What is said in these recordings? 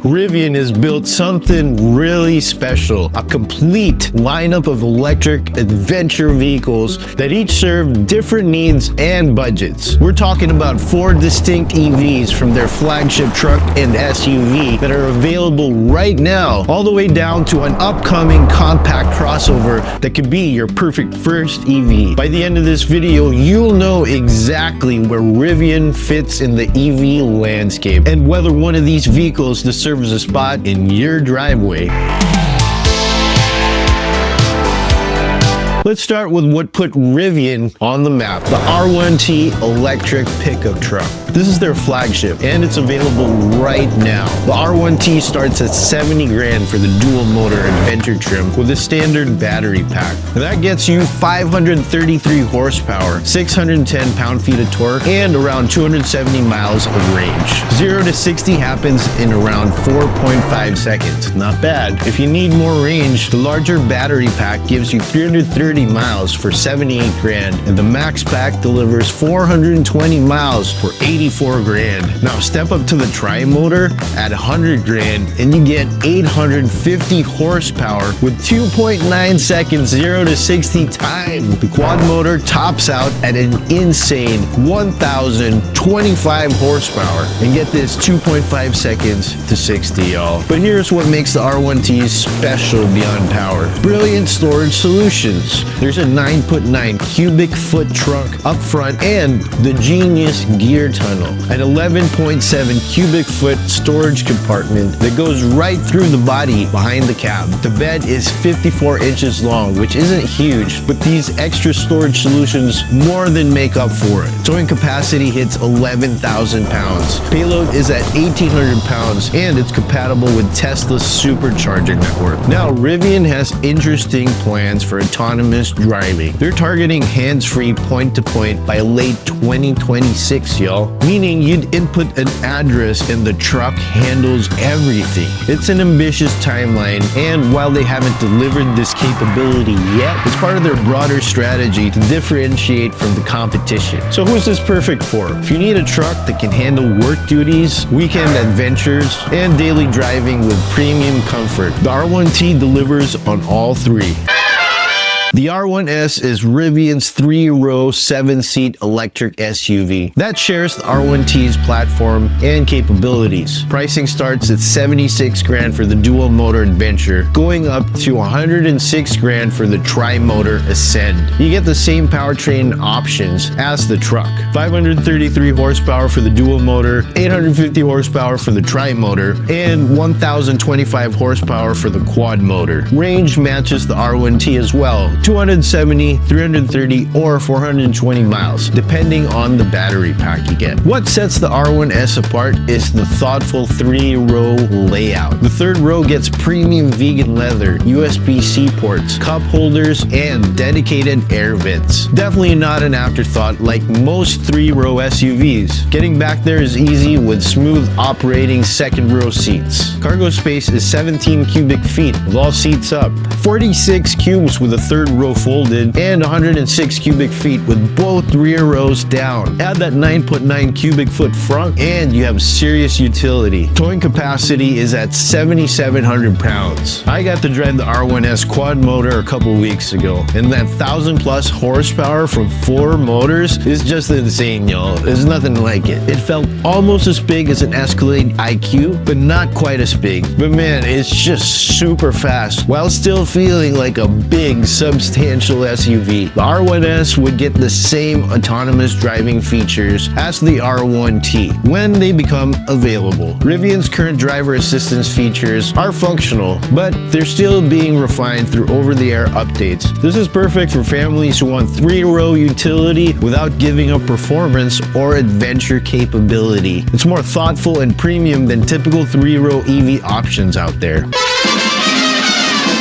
Rivian has built something really special, a complete lineup of electric adventure vehicles that each serve different needs and budgets. We're talking about 4 distinct EVs from their flagship truck and SUV that are available right now, all the way down to an upcoming compact crossover that could be your perfect first EV. By the end of this video, you'll know exactly where Rivian fits in the EV landscape and whether one of these vehicles deserves a spot in your driveway. Let's start with what put Rivian on the map, the R1T electric pickup truck. This is their flagship and it's available right now. The R1T starts at 70 grand for the dual motor adventure trim with a standard battery pack. That gets you 533 horsepower, 610 pound-feet of torque, and around 270 miles of range. 0 to 60 happens in around 4.5 seconds. Not bad. If you need more range, the larger battery pack gives you 330 miles for 78 grand, and the max pack delivers 420 miles for 84 grand. Now step up to the tri-motor at 100 grand and you get 850 horsepower with 2.9 seconds 0 to 60 time. The quad motor tops out at an insane 1025 horsepower, and get this, 2.5 seconds to 60, y'all. But here's what makes the R1T special beyond power: brilliant storage solutions. There's a 9.9 cubic foot trunk up front and the genius gear tunnel, an 11.7 cubic foot storage compartment that goes right through the body behind the cab. The bed is 54 inches long, which isn't huge, but these extra storage solutions more than make up for it. Towing capacity hits 11,000 pounds. Payload is at 1,800 pounds and it's compatible with Tesla's supercharger network. Now, Rivian has interesting plans for autonomous driving. They're targeting hands-free point-to-point by late 2026, y'all. Meaning you'd input an address and the truck handles everything. It's an ambitious timeline, and while they haven't delivered this capability yet, it's part of their broader strategy to differentiate from the competition. So who's this perfect for? If you need a truck that can handle work duties, weekend adventures, and daily driving with premium comfort, the R1T delivers on all 3. The R1S is Rivian's 3-row 7-seat electric SUV that shares the R1T's platform and capabilities. Pricing starts at 76 grand for the dual motor adventure, going up to 106 grand for the tri-motor Ascend. You get the same powertrain options as the truck: 533 horsepower for the dual motor, 850 horsepower for the tri-motor, and 1,025 horsepower for the quad motor. Range matches the R1T as well: 270, 330, or 420 miles, depending on the battery pack you get. What sets the R1S apart is the thoughtful 3-row layout. The 3rd row gets premium vegan leather, USB-C ports, cup holders, and dedicated air vents. Definitely not an afterthought like most 3-row SUVs. Getting back there is easy with smooth operating 2nd-row seats. Cargo space is 17 cubic feet with all seats up, 46 cubes with a 3rd row folded, and 106 cubic feet with both rear rows down. Add that 9.9 cubic foot front and you have serious utility. Towing capacity is at 7,700 pounds. I got to drive the R1S quad motor a couple weeks ago, and that 1,000+ horsepower from 4 motors is just insane, y'all. There's nothing like it. It felt almost as big as an Escalade IQ, but not quite as big. But man, it's just super fast while still feeling like a big substantial SUV. The R1S would get the same autonomous driving features as the R1T when they become available. Rivian's current driver assistance features are functional, but they're still being refined through over-the-air updates. This is perfect for families who want 3-row utility without giving up performance or adventure capability. It's more thoughtful and premium than typical 3-row EV options out there.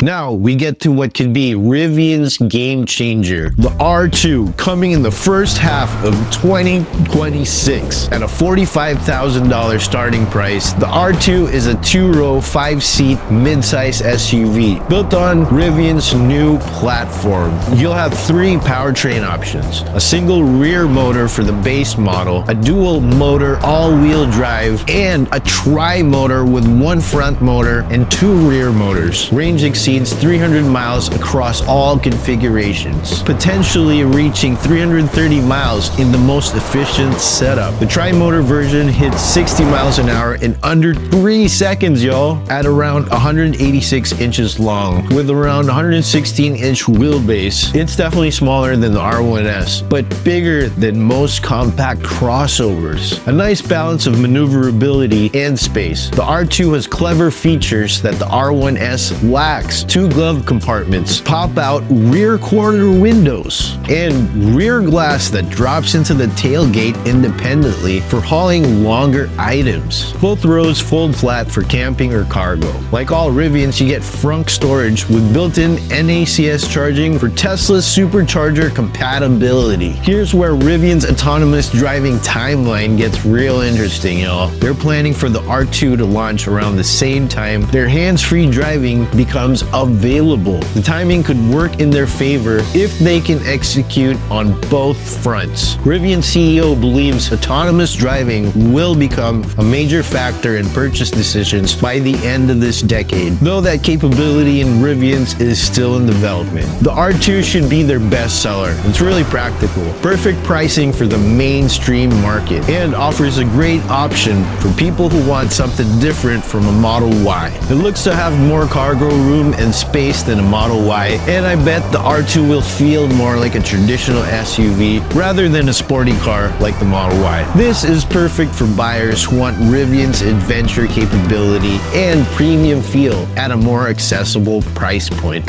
Now we get to what could be Rivian's game changer, the R2, coming in the first half of 2026 at a $45,000 starting price. The R2 is a 2-row, 5-seat midsize SUV built on Rivian's new platform. You'll have 3 powertrain options: a single rear motor for the base model, a dual motor all-wheel drive, and a tri-motor with 1 front motor and 2 rear motors. Range exceeds 300 miles across all configurations, potentially reaching 330 miles in the most efficient setup. The tri-motor version hits 60 miles an hour in under 3 seconds, y'all, at around 186 inches long with around 116-inch wheelbase. It's definitely smaller than the R1S, but bigger than most compact crossovers. A nice balance of maneuverability and space. The R2 has clever features that the R1S lacks: 2 glove compartments, pop-out rear corner windows, and rear glass that drops into the tailgate independently for hauling longer items. Both rows fold flat for camping or cargo. Like all Rivians, you get frunk storage with built-in NACS charging for Tesla's supercharger compatibility. Here's where Rivian's autonomous driving timeline gets real interesting, y'all. They're planning for the R2 to launch around the same time their hands-free driving becomes available. The timing could work in their favor if they can execute on both fronts. Rivian CEO believes autonomous driving will become a major factor in purchase decisions by the end of this decade, though that capability in Rivian's is still in development. The R2 should be their best seller. It's really practical, perfect pricing for the mainstream market, and offers a great option for people who want something different from a Model Y. It looks to have more cargo room and space than a Model Y, and I bet the R2 will feel more like a traditional SUV rather than a sporty car like the Model Y. This is perfect for buyers who want Rivian's adventure capability and premium feel at a more accessible price point.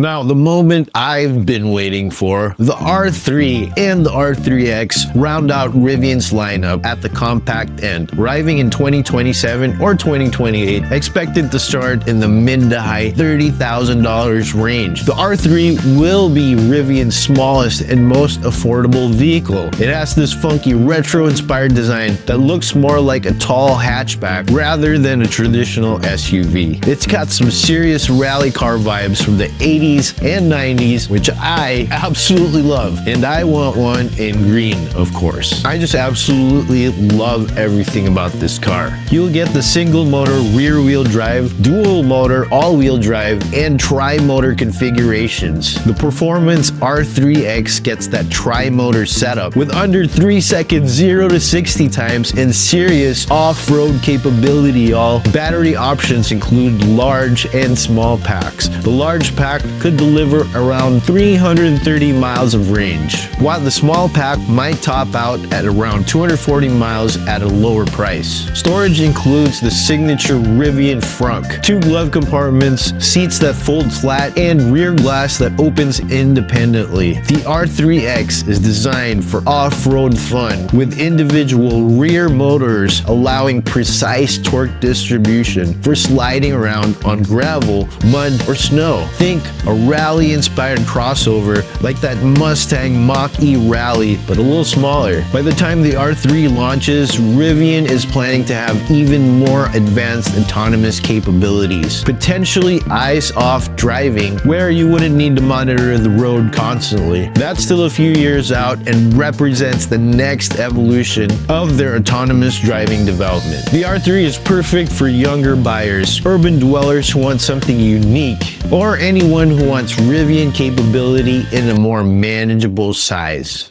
Now, the moment I've been waiting for, the R3 and the R3X round out Rivian's lineup at the compact end, arriving in 2027 or 2028, expected to start in the mid to high $30,000 range. The R3 will be Rivian's smallest and most affordable vehicle. It has this funky retro-inspired design that looks more like a tall hatchback rather than a traditional SUV. It's got some serious rally car vibes from the 80s and 90s, which I absolutely love, and I want one in green, of course. I just absolutely love everything about this car. You'll get the single motor rear wheel drive, dual motor all-wheel drive, and tri-motor configurations. The performance R3X gets that tri-motor setup with under 3 seconds 0 to 60 times and serious off-road capability, y'all. Battery options include large and small packs. The large pack could deliver around 330 miles of range, while the small pack might top out at around 240 miles at a lower price. Storage includes the signature Rivian frunk, 2 glove compartments, seats that fold flat, and rear glass that opens independently. The R3X is designed for off-road fun with individual rear motors allowing precise torque distribution for sliding around on gravel, mud, or snow. Think a rally-inspired crossover like that Mustang Mach-E Rally, but a little smaller. By the time the R3 launches, Rivian is planning to have even more advanced autonomous capabilities, potentially eyes-off driving, where you wouldn't need to monitor the road constantly. That's still a few years out and represents the next evolution of their autonomous driving development. The R3 is perfect for younger buyers, urban dwellers who want something unique, or anyone who wants Rivian capability in a more manageable size.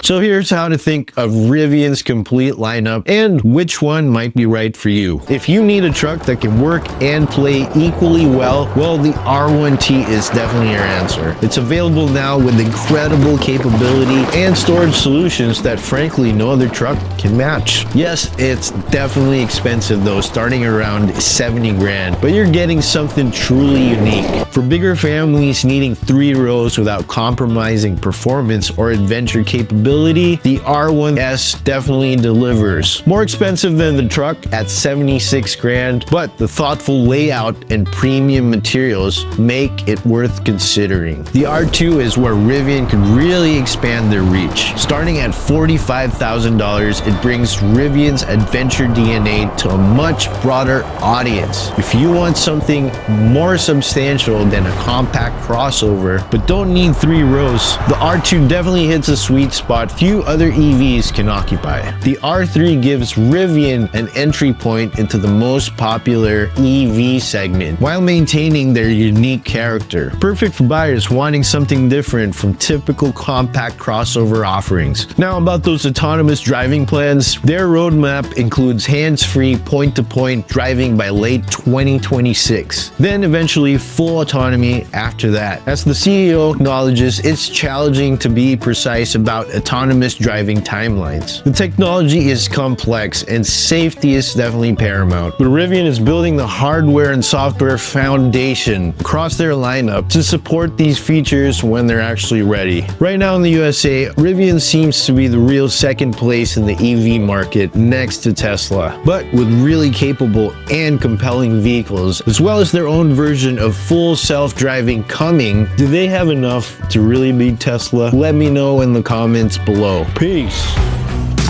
So here's how to think of Rivian's complete lineup and which one might be right for you. If you need a truck that can work and play equally well, the R1T is definitely your answer. It's available now with incredible capability and storage solutions that frankly no other truck can match. Yes, it's definitely expensive though, starting around 70 grand, but you're getting something truly unique. For bigger families needing 3 rows without compromising performance or adventure capability, reliability, the R1S definitely delivers. More expensive than the truck at 76 grand, but the thoughtful layout and premium materials make it worth considering. The R2 is where Rivian could really expand their reach. Starting at $45,000, it brings Rivian's adventure DNA to a much broader audience. If you want something more substantial than a compact crossover, but don't need 3 rows, the R2 definitely hits a sweet spot few other EVs can occupy. The R3 gives Rivian an entry point into the most popular EV segment while maintaining their unique character. Perfect for buyers wanting something different from typical compact crossover offerings. Now about those autonomous driving plans, their roadmap includes hands-free point-to-point driving by late 2026, then eventually full autonomy after that. As the CEO acknowledges, it's challenging to be precise about autonomous driving timelines. The technology is complex and safety is definitely paramount, but Rivian is building the hardware and software foundation across their lineup to support these features when they're actually ready. Right now in the USA, Rivian seems to be the real second place in the EV market next to Tesla, but with really capable and compelling vehicles, as well as their own version of full self-driving coming. Do they have enough to really beat Tesla? Let me know in the comments below. Peace.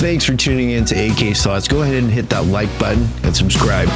Thanks for tuning in to AK Thoughts. Go ahead and hit that like button and subscribe.